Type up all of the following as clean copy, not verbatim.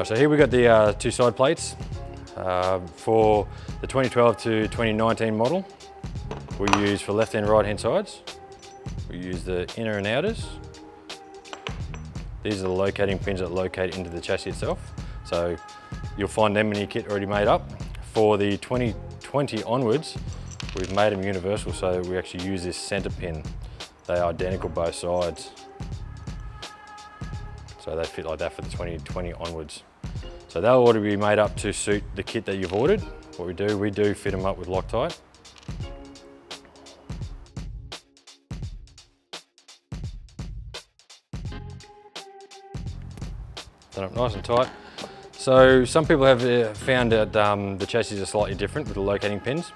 So here we got the two side plates for the 2012 to 2019 model. We use for left and right hand sides. We use the inner and outers. These are the locating pins that locate into the chassis itself. So you'll find them in your kit already made up. For the 2020 onwards, we've made them universal, so we actually use this center pin. They are identical both sides. So they fit like that for the 2020 onwards. So they'll already be made up to suit the kit that you've ordered. What we do fit them up with Loctite. Done up nice and tight. So some people have found that the chassis are slightly different with the locating pins.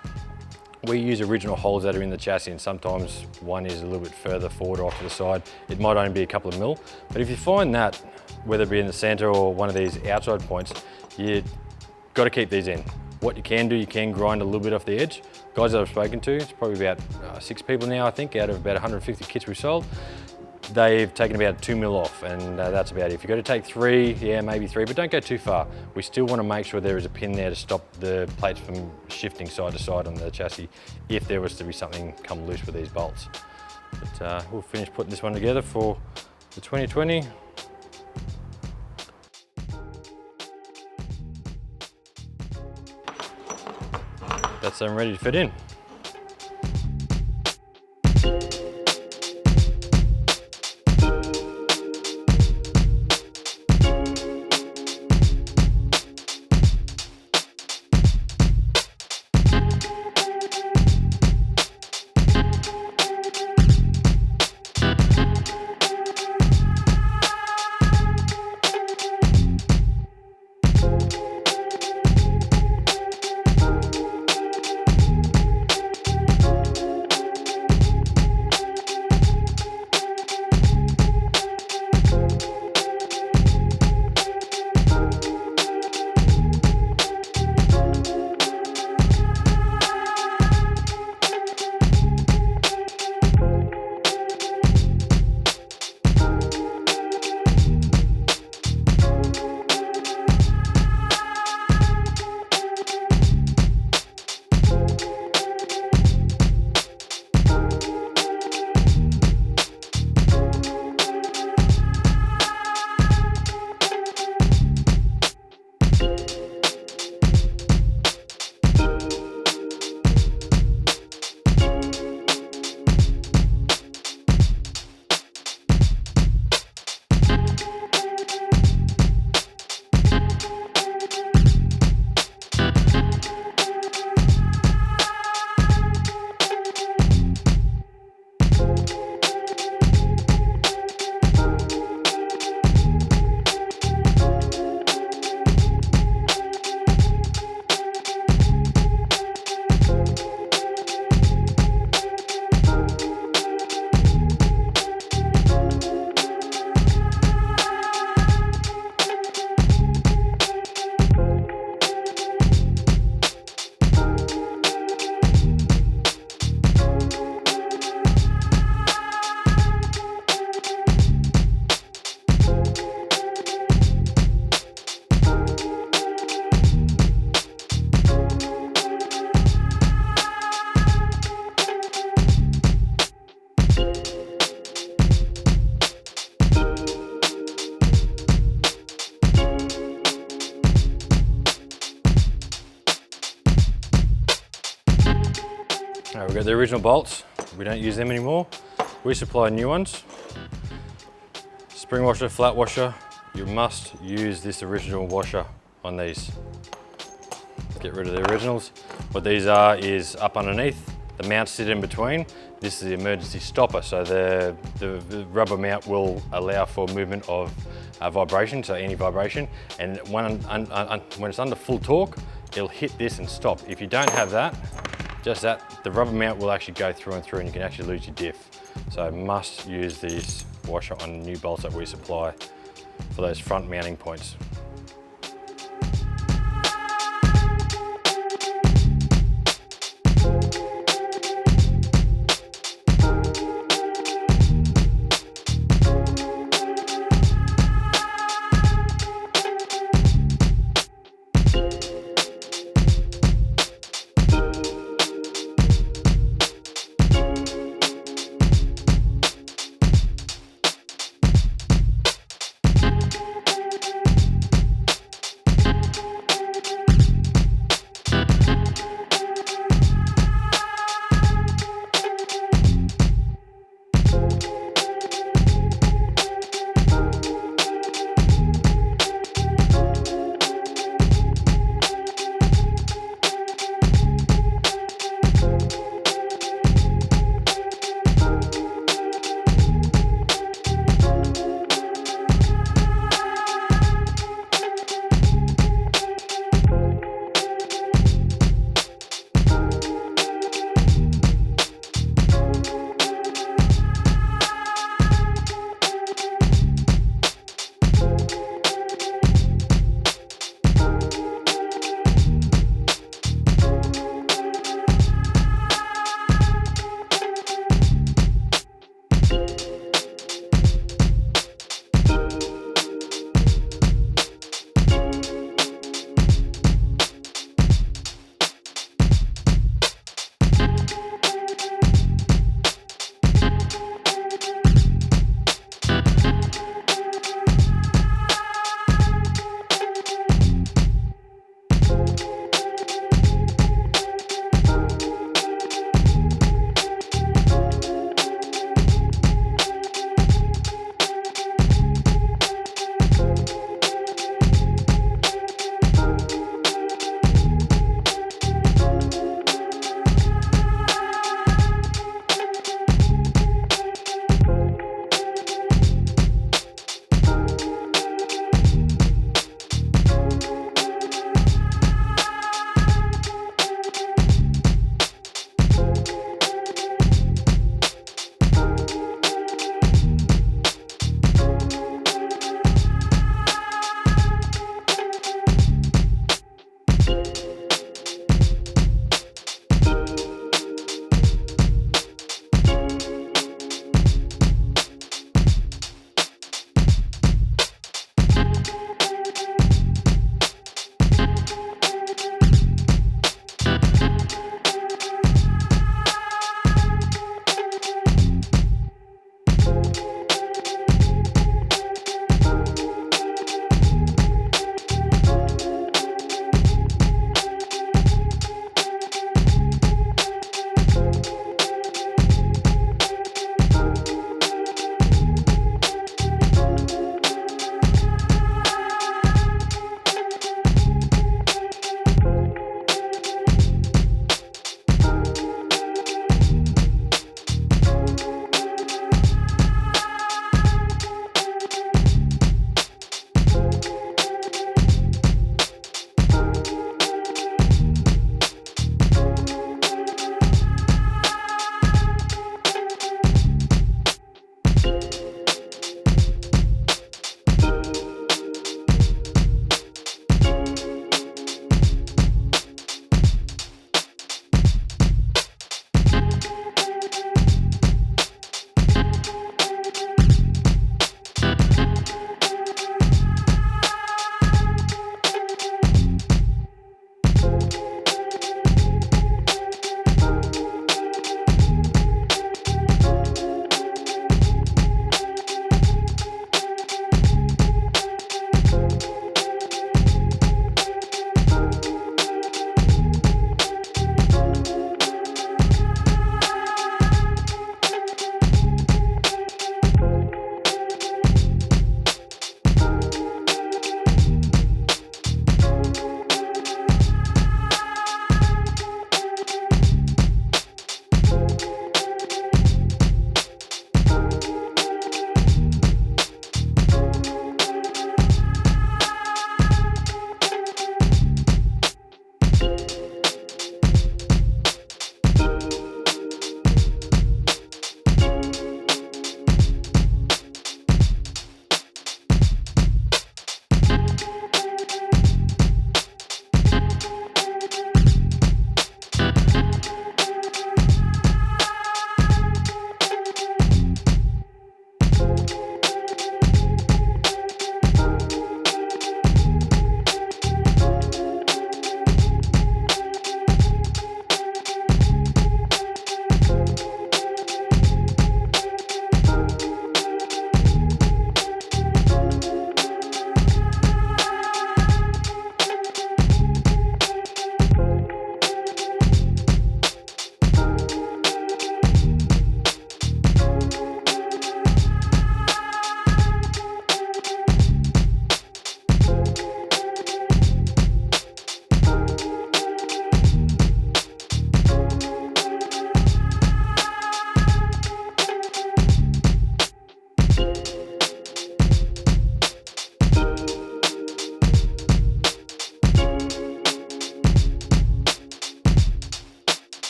We use original holes that are in the chassis, and sometimes one is a little bit further forward or off to the side. It might only be a couple of mil, but if you find that, whether it be in the center or one of these outside points, you've got to keep these in. What you can do, you can grind a little bit off the edge. Guys that I've spoken to, it's probably about 6 people now, I think, out of about 150 kits we've sold. They've taken about 2 mil off, and that's about it. If you've got to take 3, yeah, maybe 3, but don't go too far. We still want to make sure there is a pin there to stop the plates from shifting side to side on the chassis if there was to be something come loose with these bolts. But we'll finish putting this one together for the 2020. That's them ready to fit in. We've got the original bolts. We don't use them anymore. We supply new ones. Spring washer, flat washer. You must use this original washer on these. Get rid of the originals. What these are is up underneath. The mounts sit in between. This is the emergency stopper, so the rubber mount will allow for movement of vibration, so any vibration. And when it's under full torque, it'll hit this and stop. If you don't have that, just that, the rubber mount will actually go through and through, and you can actually lose your diff. So must use this washer on new bolts that we supply for those front mounting points.